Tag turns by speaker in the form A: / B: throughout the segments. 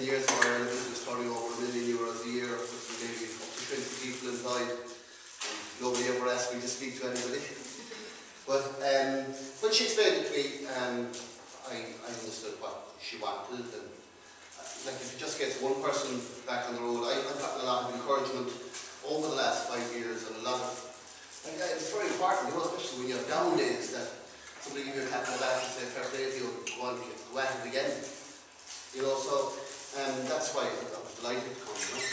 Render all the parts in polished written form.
A: years ago, I ran a business turning over €1 million a year, with maybe up to 20 people employed. And nobody ever asked me to speak to anybody. But when she explained it to me, I understood what she wanted. And like if it just gets one person back on the road, I've gotten a lot of encouragement over the last 5 years, and a lot of, like, it's very important, you know, especially when you have down days, that somebody give you a tap on the back and say, fair play to you, go on, go at it again. You know, so that's why I was delighted to come, you know.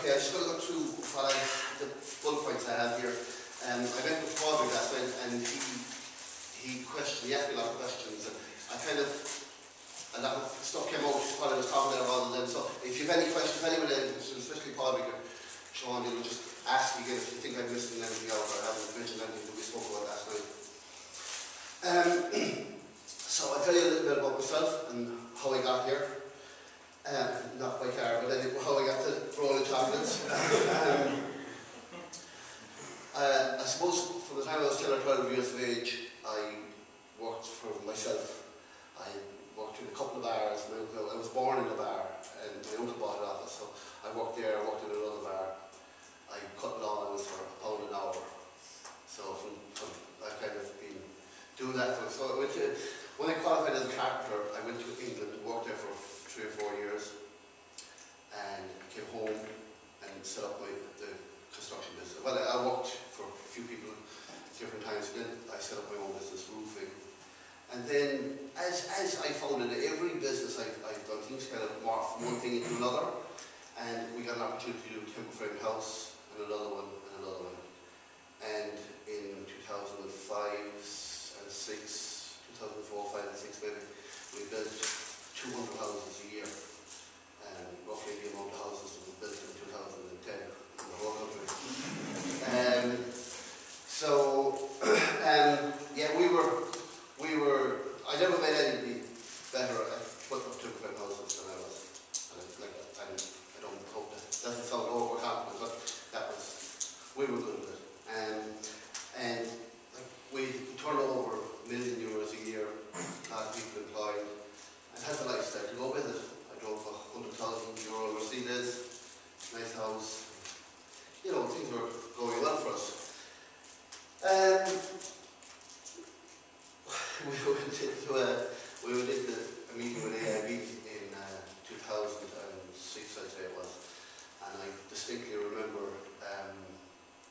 A: Okay, I'm just going to go through the bullet points I have here. I met with Paul last night, and he asked me a lot of questions, and a lot of stuff came out while I was talking there rather than, so if you have any questions, anyone, especially Paul, Sean, you'll just ask me again if you think I'm missing anything out or haven't mentioned anything that we spoke about last night. So I'll tell you a little bit about myself and how I got here. Not by car, but anyway, how I got to Brona Chocolates. I suppose from the time I was 10 or 12 years of age, I worked for myself. I worked in a couple of bars. I was born in a bar, and my uncle bought it off us, so I worked there. I worked in another bar. I cut lawns for £1 an hour. So I've kind of been doing that for. So when I qualified as a carpenter, I went to England and worked there for 3 or 4 years, and came home and set up the construction business. Well, I worked for a few people at different times. Then I set up my own business, roofing. And then, as I found in every business I've done, things kind of morph from one thing into another. And we got an opportunity to do a timber frame house, and another one, and another one. And in 2005 and 6, 2004, 5 and 6 maybe, we built 200 houses a year. Roughly the amount of houses that were built in 2010 in the whole country. Yeah, I never met anybody better at putting up timber frame houses than I was. I don't hope that doesn't sound overconfident, but we were good at it. And we turned over €1 million a year, a lot of people employed, and had the lifestyle to go with it. I drove a €100,000 Mercedes, nice house. You know, things were going well for us. We went into a meeting with AIB in 2006, I'd say it was, and I distinctly remember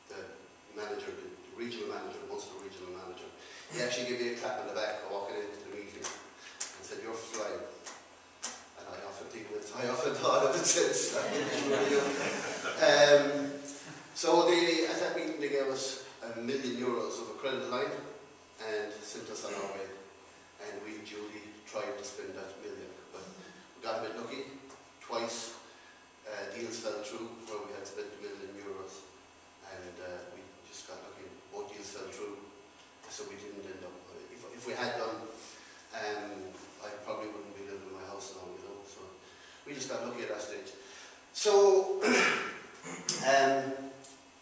A: the manager, the regional manager, the Munster regional manager, he actually gave me a clap on the back for walking into the meeting and said, "You're flying." And I often thought of it since. So at that meeting they gave us €1 million of a credit line and sent us on our way. And we duly tried to spend that million, but we got a bit lucky. Twice deals fell through where we had spent €1 million, and we just got lucky. Both deals fell through, so we didn't end up. If we had done, I probably wouldn't be living in my house now, you know. So we just got lucky at that stage. So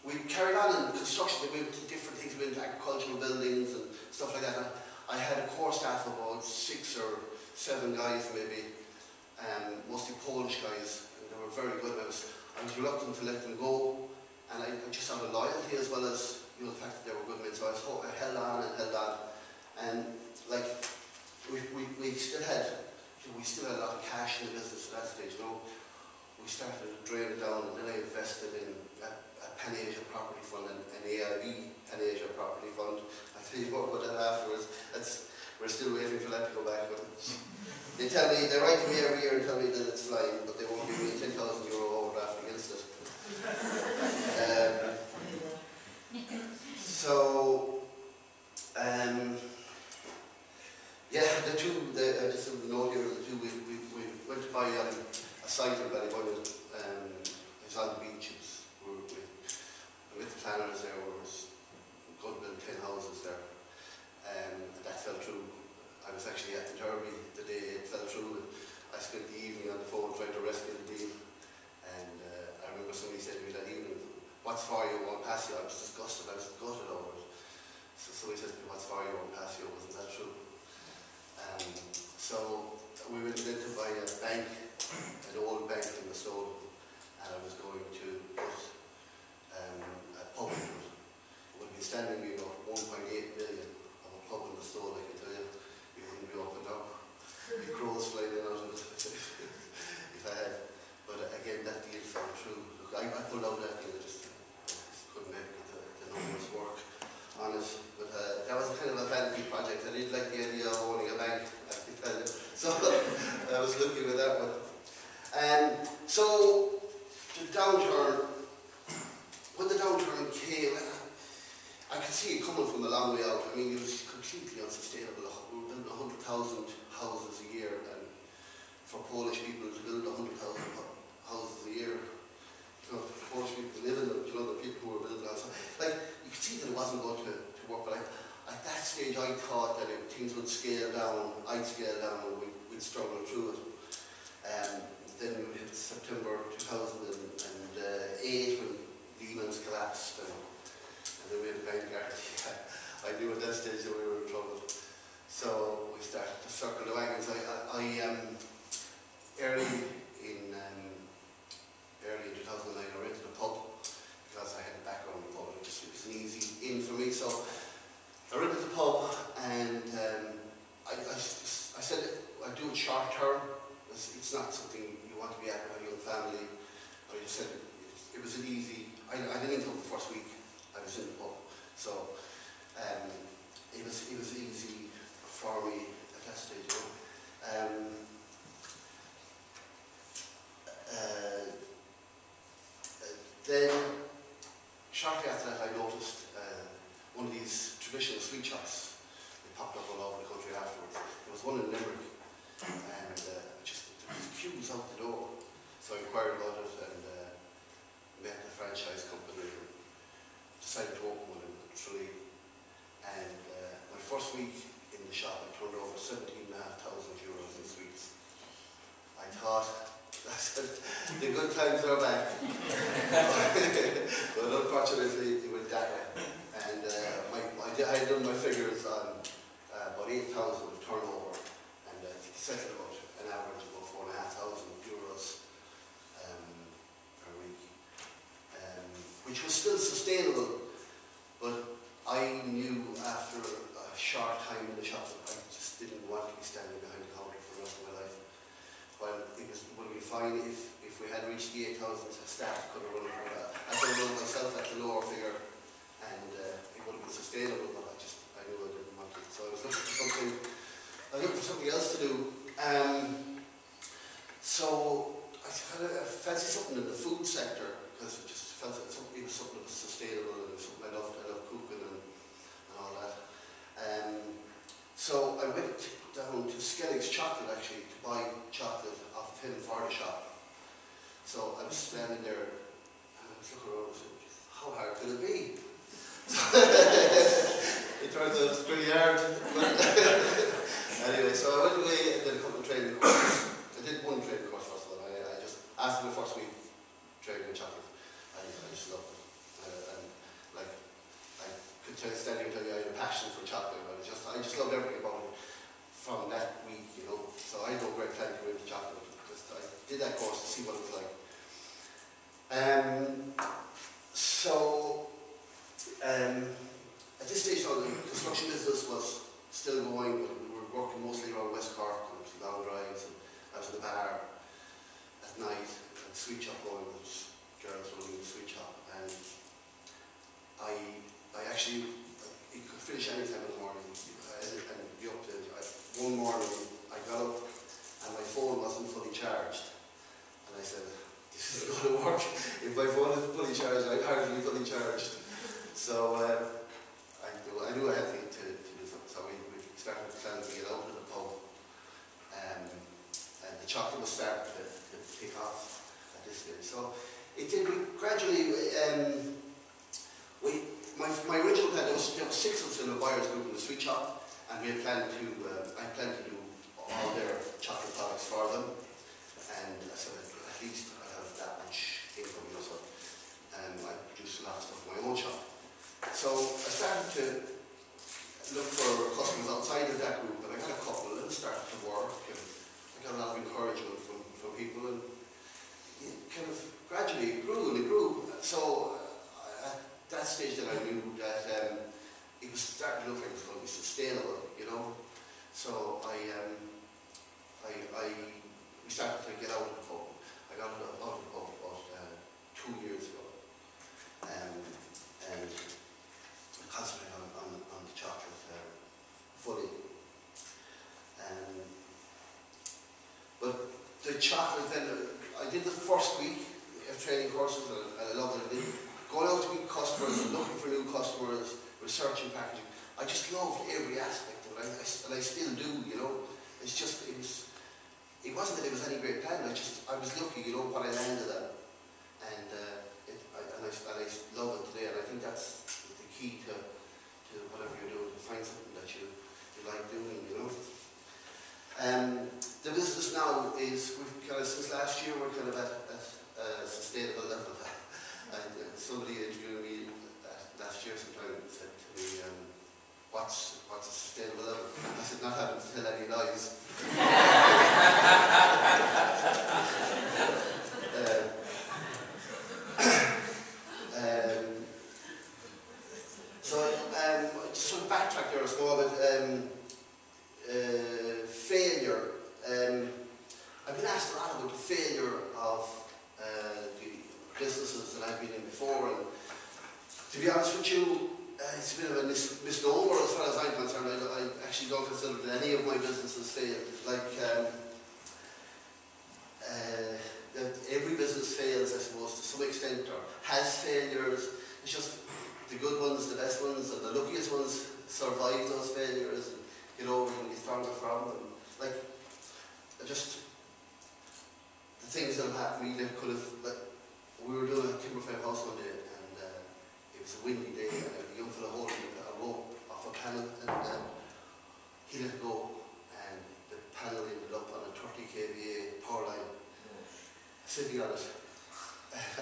A: we carried on in construction. We went to different things. We went to agricultural buildings and stuff like that. I had a core staff of about 6 or 7 guys, maybe, mostly Polish guys, and they were very good. I was reluctant to let them go, and I just had a loyalty as well as, you know, the fact that they were good men. So I held on, and like we still had a lot of cash in the business at that stage. You know, we started to drain it down, and then I invested in a Pan-Asia property fund, an AIB Pan-Asia property fund. I'll tell you more about that afterwards. We're still waiting for that to go back. But they write to me every year and tell me that it's flying, but they won't give me a €10,000 overdraft against it. Just a note here, we went to buy a site in Ballybunion. It's on the beach. With the planners there, we were going to build 10 houses there, and that fell through. I was actually at the Derby the day it fell through, and I spent the evening on the phone trying to rescue the deal. And I remember somebody said to me that evening, "What's for you, won't pass you?" I was disgusted, I was gutted over it. So somebody said to me, "What's for you, won't pass you?" Wasn't that true? So we went in to buy a bank, an old bank in the stone, and I was going to put a pub in it. It would be standing me about 1.8 million of a pub in the stone, I can tell you. It wouldn't be up and down. The crows flying in out of it if I had. But again, that deal fell through. Look, I pulled out that deal, I just couldn't make the numbers work on it. But that was kind of a fancy project. I didn't like the idea of owning a bank, I can tell you. So I was lucky with that one. So the downturn, when the downturn came, I could see it coming from a long way out. I mean, it was completely unsustainable. We were building 100,000 houses a year, and for Polish people to build 100,000 houses a year, you know, Polish people live in them, you know, the people who were building houses. Like, you could see that it wasn't going to work, but at that stage I thought that if things would scale down, I'd scale down, and we'd struggle through it. Then we hit September 2008 when Lehman's collapsed, and then we had a bank guarantee. I knew at that stage that we were in trouble. So we started to circle the wagons. Early in 2009 I rented a pub because I had a background in the pub. It was an easy in for me. So I rented the pub, and I said I'd do it short term. It's not something you want to be at with a young family. I just said it was an easy. I didn't come the first week. I was in the pub, so it was easy for me at that stage. You know? Then shortly after that, I noticed one of these traditional sweet shops. They popped up all over the country afterwards. There was one in Limerick, and there was queues out the door. So I inquired about it and met the franchise company and decided to open one in Tralee. And my first week in the shop, I turned over 17,500 euros in sweets. I thought, I said, the good times are back. But unfortunately, it went that way. And I had done my figures on about 8,000 of turnover, and settled about an average of about 4,500 euros per week, which was still sustainable. But I knew after a short time in the shop that I just didn't want to be standing behind the counter for the rest of my life. Well, it would be fine if we had reached the 8,000 staff, could have run it. I could have run myself at the lower figure, and it would have been sustainable, but I knew I didn't want it. So I was looking for something else to do. So I kind of fancied something in the food sector, because it just felt like it was something that was sustainable, and it was something I loved cooking and all that. So I went down to Skellig's Chocolate actually to buy chocolate off him for the shop. So I was standing there and I was looking around and said, how hard could it be? It turns out it's pretty hard. Anyway, so I went away and did a couple of training courses. I did one training course first of all. I just, after the first week training in chocolate, I just loved it. I could stand here and tell you I had a passion for chocolate. I just loved everything about it from that week, you know. So I had no great plan to go into chocolate. I did that course to see what it was like. At this stage, the construction business was still going, but we were working mostly around West Cork, and long drives, and I was in the bar at night, and the sweet shop going, with girls running the sweet shop, and I actually, you could finish any time in the morning, and be up to it. One morning, I got up, and my phone wasn't fully charged, and I said, this isn't going to work. If my phone isn't fully charged, I'd hardly be fully charged. So I knew I had to do something. So we started planning to get out of the pub, and the chocolate was starting to take off at this stage. So it did gradually. My original plan, there was 6 of us in a buyers group in the sweet shop, and we had planned to. I planned to do all their chocolate products for them, and I said at least I have that much income, you know. So I produced a lot of stuff in my own shop. So I started to look for customers outside of that group, and I got a couple, and it started to work. And I stage that I knew that it was starting to look like it was going to be sustainable, you know. So we started to get out of the pub. I got out of the pub about 2 years ago, and concentrated on the chocolate fully. But the chocolate then, I did the first week of training courses, and I loved it. Going out to meet customers and looking for new customers, researching packaging. I just loved every aspect of it, and I still do, you know. It's just, it wasn't that it was any great plan, I was lucky, you know, what I landed at. And I love it today, and I think that's the key to whatever you're doing, to find something that you like doing, you know. The business now is, we've kind of, since last year, we're kind of at a sustainable level. And somebody interviewed me last year sometime said to me, what's a sustainable level? I said, not having to tell any lies. So just sort of backtrack there a small bit. Failure. I've been asked a lot about the failure of the businesses that I've been in before, and to be honest with you, it's a bit of a misnomer as far as I'm concerned. I actually don't consider that any of my businesses failed. Like, that every business fails, I suppose, to some extent, or has failures. It's just the good ones, the best ones, and the luckiest ones survive those failures and get over them and get stronger from them. Like, just the things that have happened to me that could have, like, we were doing a timber frame house one day, and it was a windy day, and a young fellow holding a rope off a panel, and he let it go, and the panel ended up on a 30 kVA power line, sitting on it,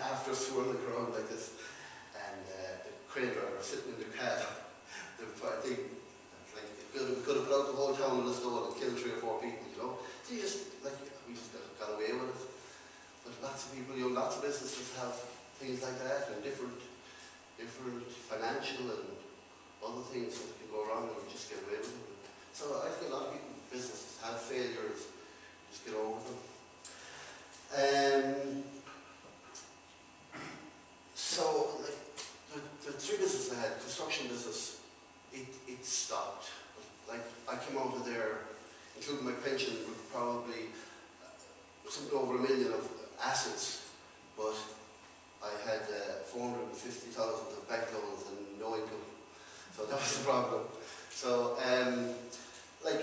A: after swirling around like this, and the crane driver sitting in the cab. I think, like, we could have put out the whole town with a stone and killed 3 or 4 people, you know. So you just, like, we just got away with it. But lots of people, you know, lots of businesses have things like that, and different financial and other things that can go wrong, and we just get away with it. So I think a lot of people, businesses have failures, just get over them. So, like, the 3 businesses I had, construction business, it stopped. Like, I came out of there, including my pension, with probably something over $1 million of assets, but I had 450,000 of bank loans and no income. So that was the problem. So, like,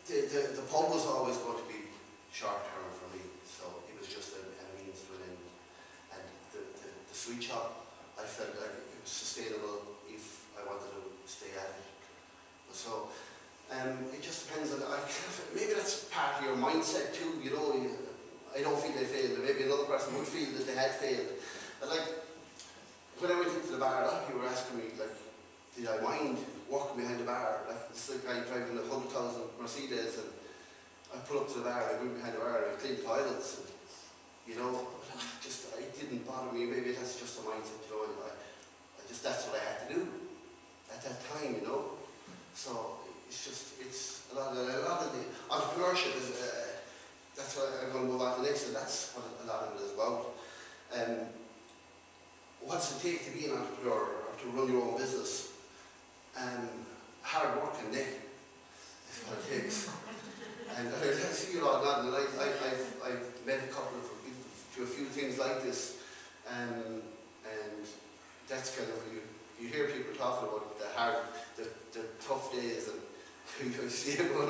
A: the pub was always going to be short term for me, so it was just a means to an end. And the sweet shop, I felt like it was sustainable if I wanted to stay at it. So it just depends on, maybe that's part of your mindset too, you know. I don't feel they failed, and maybe another person would feel that they had failed. But like, when I went into the bar, a lot of people were asking me, like, did I mind walking behind the bar? Like, it's like I'm driving a 100,000 Mercedes, and I pull up to the bar, I go behind the bar, and I clean the toilets, and, you know, it didn't bother me. Maybe that's just a mindset, you know, and that's what I had to do at that time, you know. So it's a lot of the entrepreneurship is, that's what I'm going to move on to next, and that's what a lot of it is about. What's it take to be an entrepreneur, or to run your own business? Hard work and neck is what it takes. And I see a lot of that, and I've met a couple of people to a few things like this, and that's kind of, you hear people talking about the tough days, and you see everyone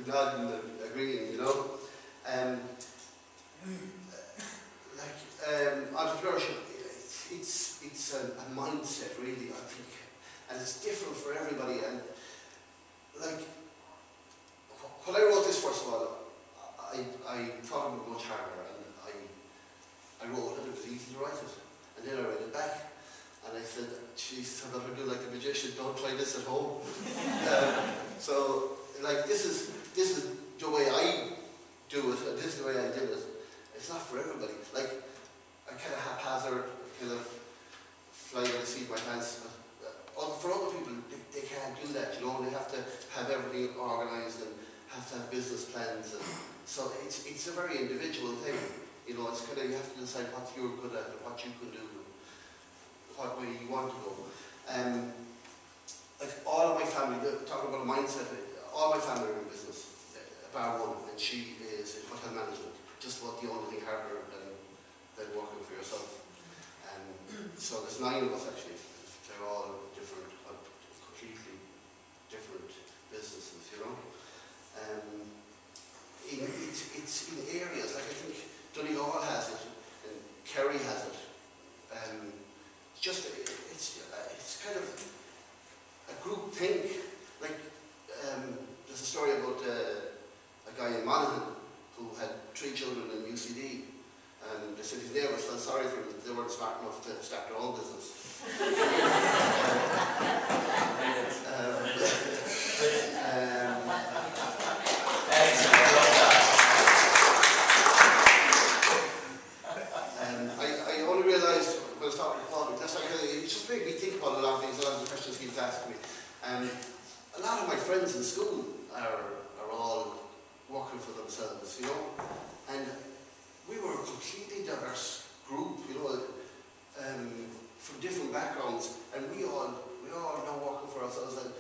A: nodding and agreeing, you know. Entrepreneurship, it's a mindset, really, I think, and it's different for everybody. And like, when I wrote this, first of all, I thought it would be much harder, and I wrote it, it was easy to write it, and then I read it back, and I said, geez, I'm not going to do like the magician, don't try this at home. So, like, this is the way I do it, and this is the way I did it. It's not for everybody. Like, I kind of haphazard, kind of business plans, and so it's a very individual thing. You know, it's kind of, you have to decide what you're good at and what you can do, what way you want to go. Like all of my family, talking about a mindset, all my family are in business, bar one, and she is in hotel management. Just about the only thing harder than working for yourself. So there's 9 of us actually. They're all different, completely different businesses, you know. It's in areas, like I think Donegal has it, and Kerry has it. It's kind of a group think. Like there's a story about a guy in Monaghan who had 3 children in UCD, and they said his neighbours felt sorry for him that they weren't smart enough to start their own business. I only realised when I was talking to Paul, that's like, it just made me think about a lot of things, a lot of the questions he was asking me. A lot of my friends in school are all working for themselves, you know, and we were a completely diverse group, you know, from different backgrounds, and we all now working for ourselves. And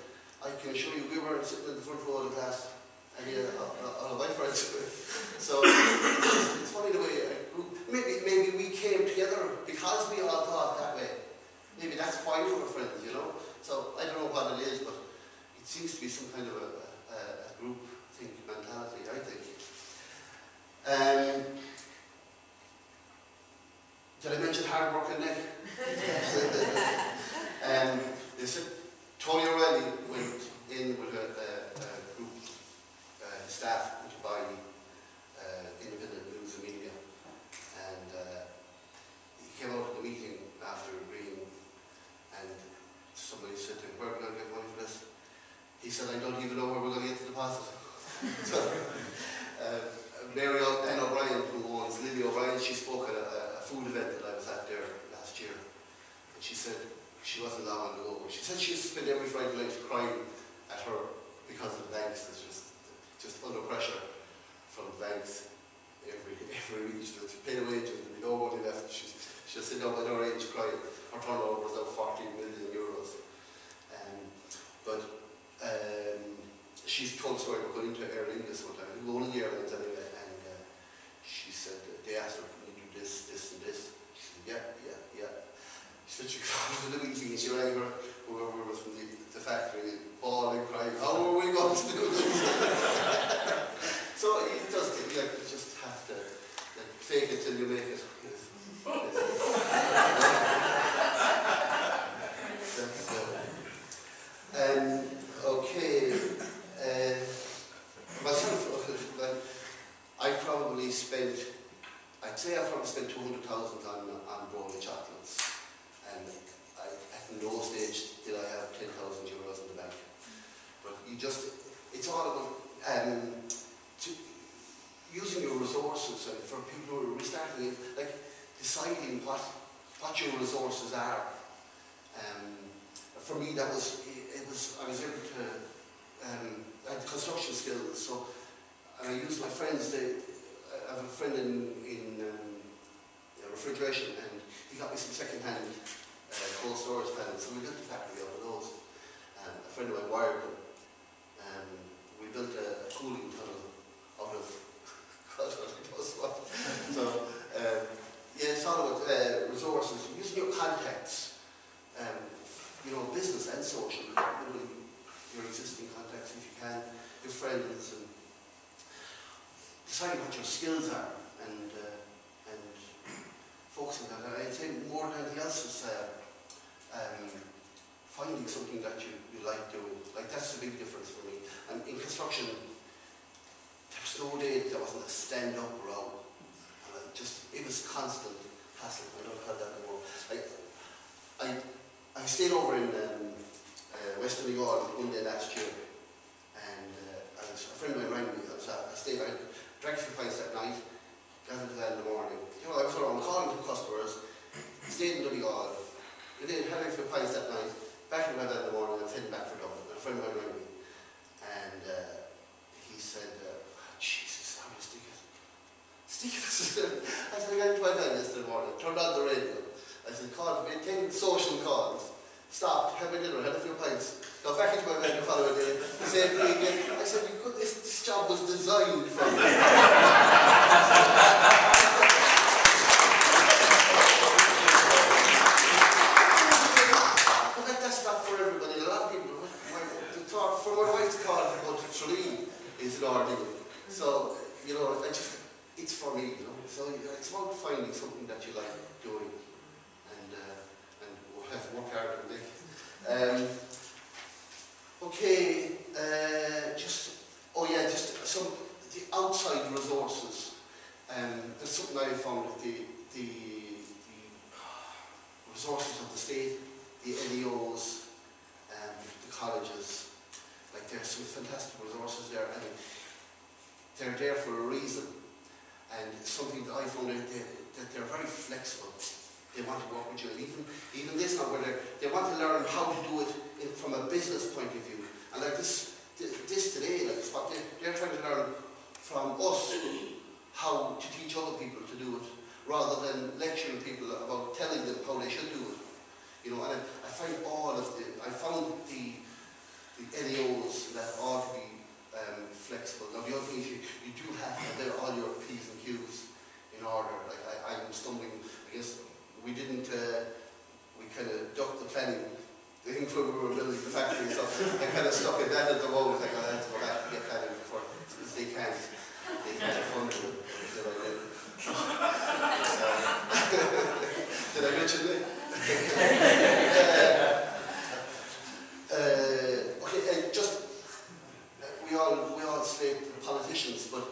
A: I can assure you, we weren't sitting in the front row of the class, any of my friends. So it's funny the way a group. Maybe we came together because we all thought that way. Maybe that's why we were friends, you know. So I don't know what it is, but it seems to be some kind of a group mentality, I think. Did I mention hard work and Nick? They said Tony O'Reilly went in with a group staff by independent news and media, and he came out of the meeting after agreeing, and somebody said to him, "Where are we going to get money for this?" He said, "I don't even know where we're going to get the deposit." So, Mary Ann O'Brien, who owns Lily O'Brien, she spoke at a food event that I was at there last year. And she said, she wasn't long ago, but she said she used to spend every Friday night crying at her because of the banks. It's just under pressure from the banks every week. She had to pay the wages and no money left. She'll sit down at her age crying. Her turnover was now 14 million euros. She's told a story about going into Aer Lingus one time. We were going in the airlines anyway, and she said, they asked her, "Can you do this, this, and this?" She said, yeah. She said she got to the meeting and she rang her, whoever was from the factory, bawling, crying, "How are we going to do this?" So it does take, like, you just have to fake it till you make it. Okay. Myself, I'd say I've probably spent 200,000 on Brona Chocolates, and at no stage did I have 10,000 euros in the bank. But it's all about using your resources, and for people who are restarting, like deciding what your resources are. For me, I was able to, I had construction skills, so, and I used my friends. I have a friend in refrigeration, and he got me some second-hand cold storage panels, so we built a factory out of those. A friend of mine wired them. We built a cooling tunnel out of So, it's all about resources, using your contacts, business and social, your existing contacts if you can, your friends, and deciding what your skills are, and focusing on that. I'd say more than anything else is finding something that you like doing. Like, that's the big difference for me. And in construction, there was no day there wasn't a stand-up row. And it was constant hassle. I don't have that anymore. I stayed over in West Donegal one day last year, and a friend of mine rang me. I stayed there, drank a few pints that night, got into that in the morning. I was around calling to customers, stayed in Donegal, and then had a few pints that night, back in bed in the morning, I was heading back for Dublin. A friend of mine rang me, and he said, I said, I got into my van yesterday morning, turned on the radio. I said, made 10 social calls, stopped, had my dinner, had a few pints, got back into my van the following day, the same thing again. I said, this job was designed for me. But that's not for everybody. A lot of people, for my wife to call it about 3 is an ordeal. So, you know, it's for me, you know. So it's about finding something that you like doing and have to work hard at it. Okay, just some the outside resources. There's something I found that the resources of the state, the NEOs, the colleges, like there's some fantastic resources there, and they're there for a reason. And something that I found out that they're very flexible. They want to work with you, and even this now, where they want to learn how to do it from a business point of view. And like this today, like what they're trying to learn from us how to teach other people to do it, rather than lecturing people about telling them how they should do it. You know, and I found the NEOs that ought to be flexible. Now the other thing is you do have to have all your P's and Q's in order. Like I'm stumbling, I guess we didn't, we kind of ducked the planning thing when we were building the factory, so I kind of stuck at that at the moment. Like I have to go back and get planning before, because they can't afford it. Did I mention it? Okay, we all slate politicians, but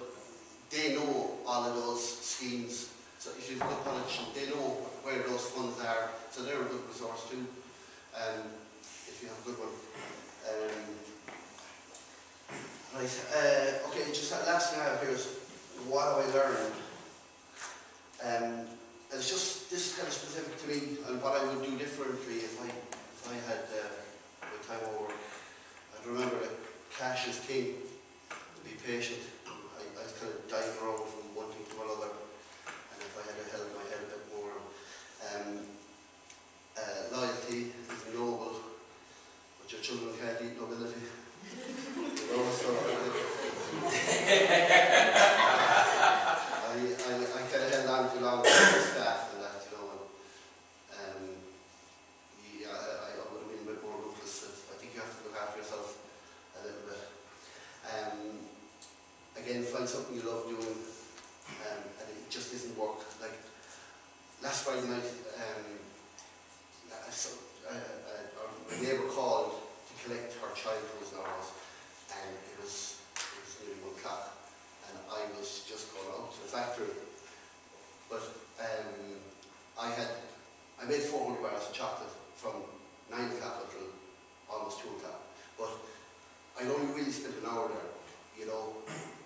A: they know all of those schemes. So if you've a good politician, they know where those funds are, so they're a good resource too. If you have a good one. Right. Okay, just that last thing I have here is what have I learned? And it's just this is kind of specific to me and what I would do differently if I had my time over. I'd remember that cash is king. To be patient. I was kind of diving around from one thing to another, and if I had held my head a bit more. Loyalty is noble, but your children can't eat nobility. You know, so I kind of held on too long with the staff and that, you know, and I would have been a bit more ruthless. I think you have to look after yourself a little bit. Again, find something you love doing, and it just isn't work. Like last Friday night, my neighbour called to collect her child who was in our house, and it was nearly 1 o'clock, and I was just going out to the factory. But I made 400 bars of chocolate from 9 o'clock until almost 2 o'clock. But I only really spent an hour there, you know.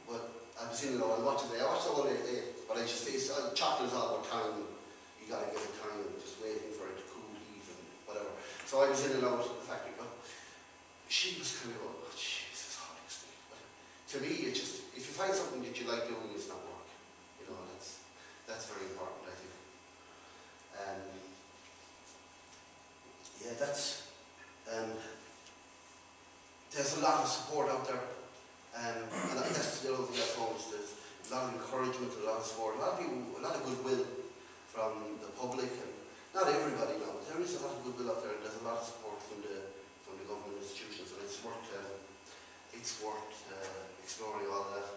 A: But I was in, you know, I watched the whole day, but chocolate is all about time. You gotta give it time, just waiting for it to cool, heat, and whatever. So I was in and out of the factory, but she was kind of going, oh, Jesus, all this thing. But to me, it's just, if you find something that you like doing, it's not work. You know, that's very important, I think. Yeah, there's a lot of support out there. And that's the other thing I found, is there's a lot of encouragement, a lot of support, a lot of people, a lot of goodwill from the public, and not everybody now, but there is a lot of goodwill out there, and there's a lot of support from the government institutions, and it's worth exploring all of that.